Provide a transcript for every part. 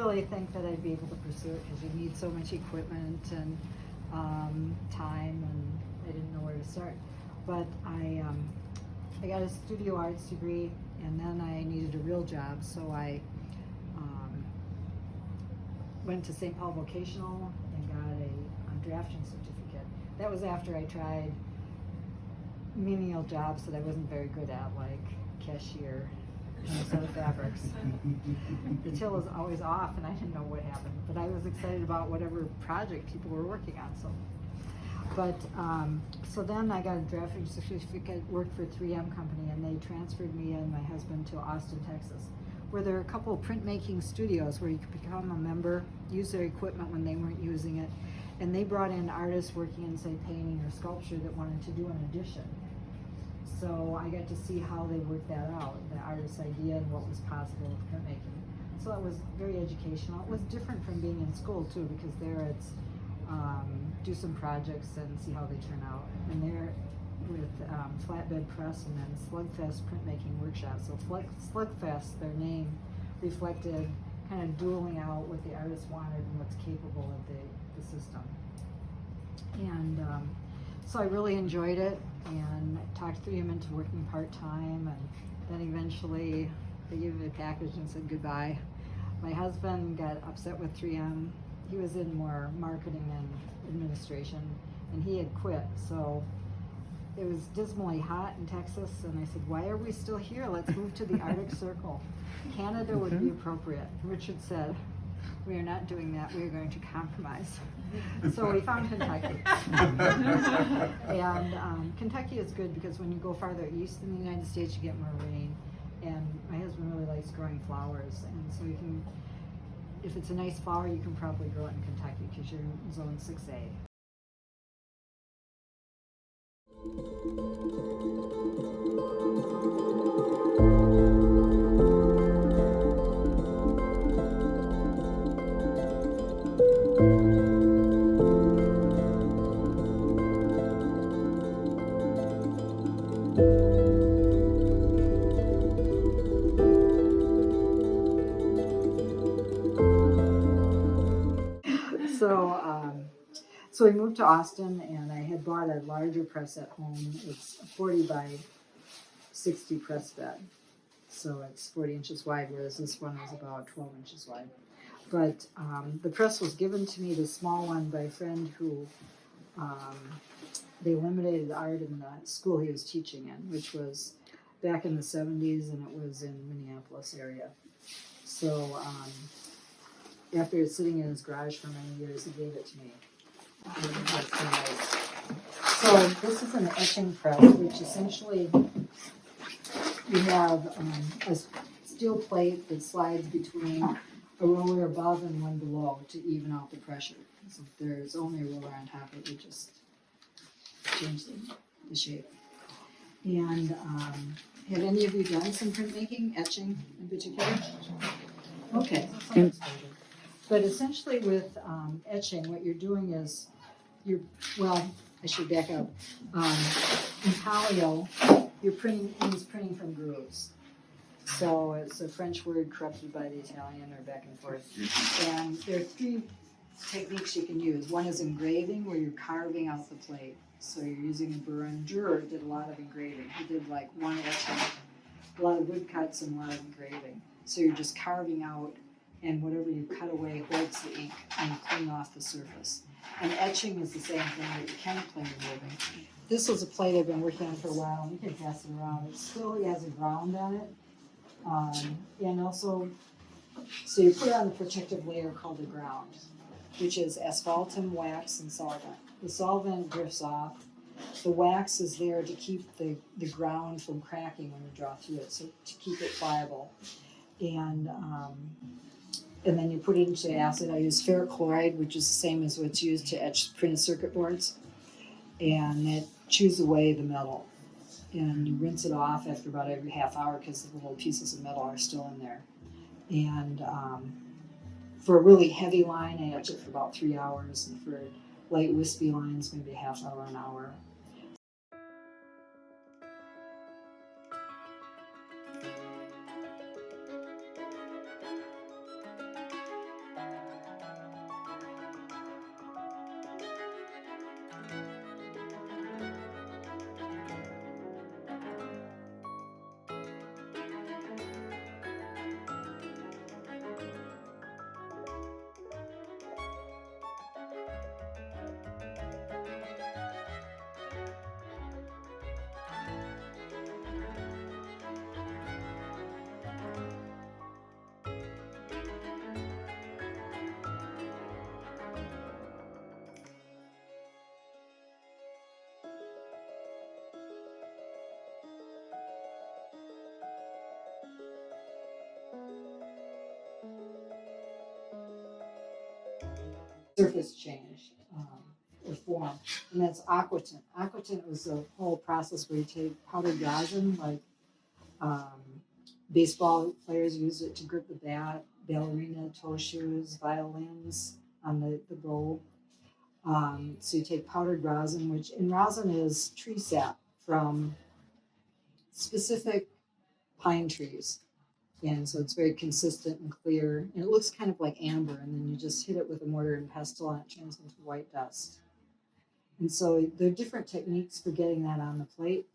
really think that I'd be able to pursue it because you need so much equipment and time, and I didn't know where to start. But I got a studio arts degree, and then I needed a real job, so I went to St. Paul Vocational and got a drafting certificate. That was after I tried menial jobs that I wasn't very good at, like cashier and sewing fabrics. The till was always off, and I didn't know what happened, but I was excited about whatever project people were working on. So then I got a drafting certificate, worked for 3M company, and they transferred me and my husband to Austin, Texas, where there are a couple of printmaking studios where you could become a member, use their equipment when they weren't using it, and they brought in artists working in, say, painting or sculpture that wanted to do an edition. So I got to see how they worked that out, the artist's idea and what was possible with printmaking. So it was very educational. It was different from being in school too, because there it's do some projects and see how they turn out. And there with Flatbed Press and then Slugfest printmaking workshop. So Slugfest, their name reflected kind of dueling out what the artist wanted and what's capable of the system. And so I really enjoyed it, and I talked 3M into working part-time, and then eventually they gave me a package and said goodbye. My husband got upset with 3M. He was in more marketing and administration, and he had quit. So it was dismally hot in Texas, and I said, why are we still here? Let's move to the Arctic Circle. Canada would be appropriate. Richard said, we are not doing that. We are going to compromise. So we found Kentucky. And Kentucky is good because when you go farther east in the United States, you get more rain. And my husband really likes growing flowers. And so you can, if it's a nice flower, you can probably grow it in Kentucky because you're in zone 6A. So we moved to Austin, and I had bought a larger press at home. It's a 40 by 60 press bed. So it's 40 inches wide, whereas this one is about 12 inches wide. But the press was given to me, the small one, by a friend who they eliminated art in the school he was teaching in, which was back in the 70s, and it was in Minneapolis area. So after it's sitting in his garage for many years, he gave it to me. So this is an etching press, which essentially you have a steel plate that slides between a roller above and one below to even out the pressure. So if there's only a roller on top, it would just change the shape. And have any of you done some printmaking, etching in particular? Okay. But essentially with etching, what you're doing is I should back up. In polio, you're printing from grooves. So it's a French word corrupted by the Italian or back and forth. And there are three techniques you can use. One is engraving, where you're carving out the plate. So you're using a burr. Dürer did a lot of engraving. He did like one etching, a lot of wood cuts and a lot of engraving. So you're just carving out, and whatever you cut away holds the ink and you clean off the surface. And etching is the same thing that you chemically removing. This was a plate I've been working on for a while, and you can pass it around. It still has a ground on it. And also, so you put on a protective layer called the ground, which is asphaltum, wax, and solvent. The solvent drifts off. The wax is there to keep the ground from cracking when you draw through it, so to keep it pliable. And then you put it into acid. I use ferric chloride, which is the same as what's used to etch printed circuit boards. And it chews away the metal. And you rinse it off after about every half hour because the little pieces of metal are still in there. And for a really heavy line, I etch it for about 3 hours. And for light wispy lines, maybe a half hour, an hour. surface change or form, and that's aquatin. Aquatin was a whole process where you take powdered rosin, like baseball players use it to grip the bat, ballerina toe shoes, violins on the bow. So you take powdered rosin, and rosin is tree sap from specific pine trees. And so it's very consistent and clear. And it looks kind of like amber. And then you just hit it with a mortar and pestle and it turns into white dust. And so there are different techniques for getting that on the plate.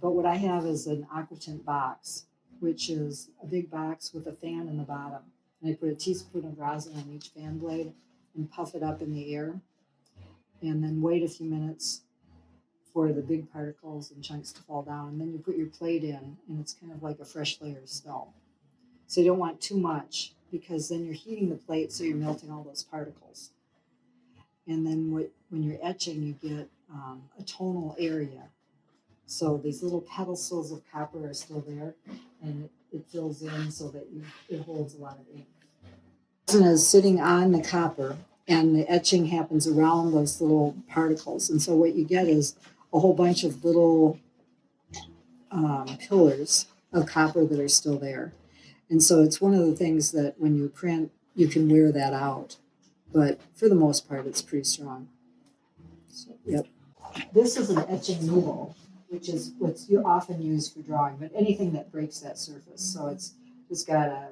But what I have is an aquatint box, which is a big box with a fan in the bottom. And I put a teaspoon of rosin on each fan blade and puff it up in the air. And then wait a few minutes for the big particles and chunks to fall down. And then you put your plate in, and it's kind of like a fresh layer of snow. So you don't want too much, because then you're heating the plate, so you're melting all those particles. And then when you're etching, you get a tonal area. So these little pedestals of copper are still there, and it fills in so that it holds a lot of ink. The resin is sitting on the copper, and the etching happens around those little particles. And so what you get is a whole bunch of little pillars of copper that are still there. And so it's one of the things that when you print, you can wear that out. But for the most part, it's pretty strong. So, yep. This is an etching needle, which is what's often used for drawing, but anything that breaks that surface. So it's got a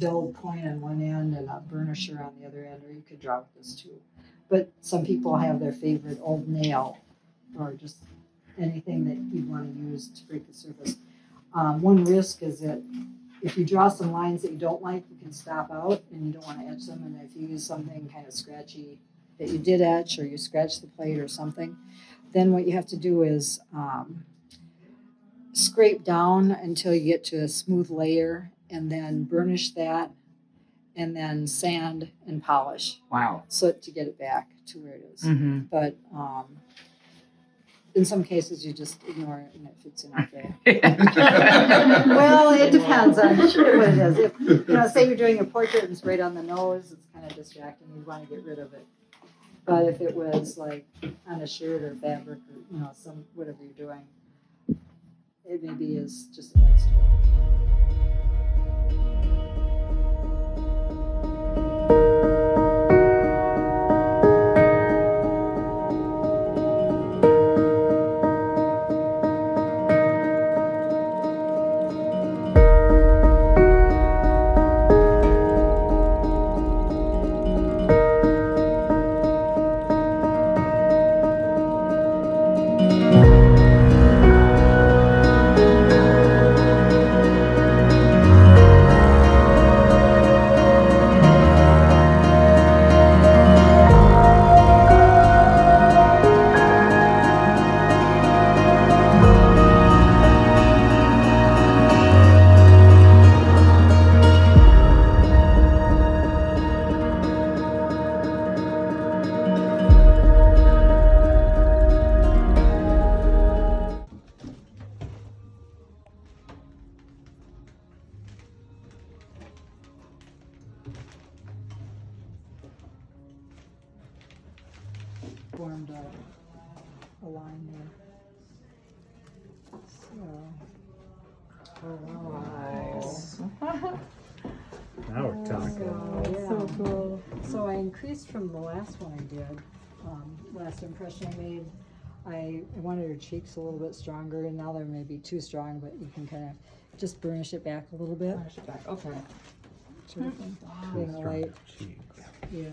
dull point on one end and a burnisher on the other end, or you could draw with this too. But some people have their favorite old nail, or just anything that you'd want to use to break the surface. One risk is that if you draw some lines that you don't like, you can stop out and you don't want to etch them. And if you use something kind of scratchy that you did etch, or you scratch the plate or something, then what you have to do is scrape down until you get to a smooth layer, and then burnish that, and then sand and polish. Wow. So to get it back to where it is. Mm-hmm. But in some cases, you just ignore it and it fits in okay. Well, it depends on what it is. If, say you're doing a portrait and it's right on the nose, it's kind of distracting. You'd want to get rid of it. But if it was like on a shirt or fabric, or whatever you're doing, it maybe is just extra. Formed a line there. So, Nice. Now we're talking. yeah. So cool. So I increased from the last one I did, last impression I made. I wanted her cheeks a little bit stronger, and now they're maybe too strong, but you can kind of just burnish it back a little bit. Flash it back. Okay. Sort of thing. Too Being a strong light, cheeks. yeah.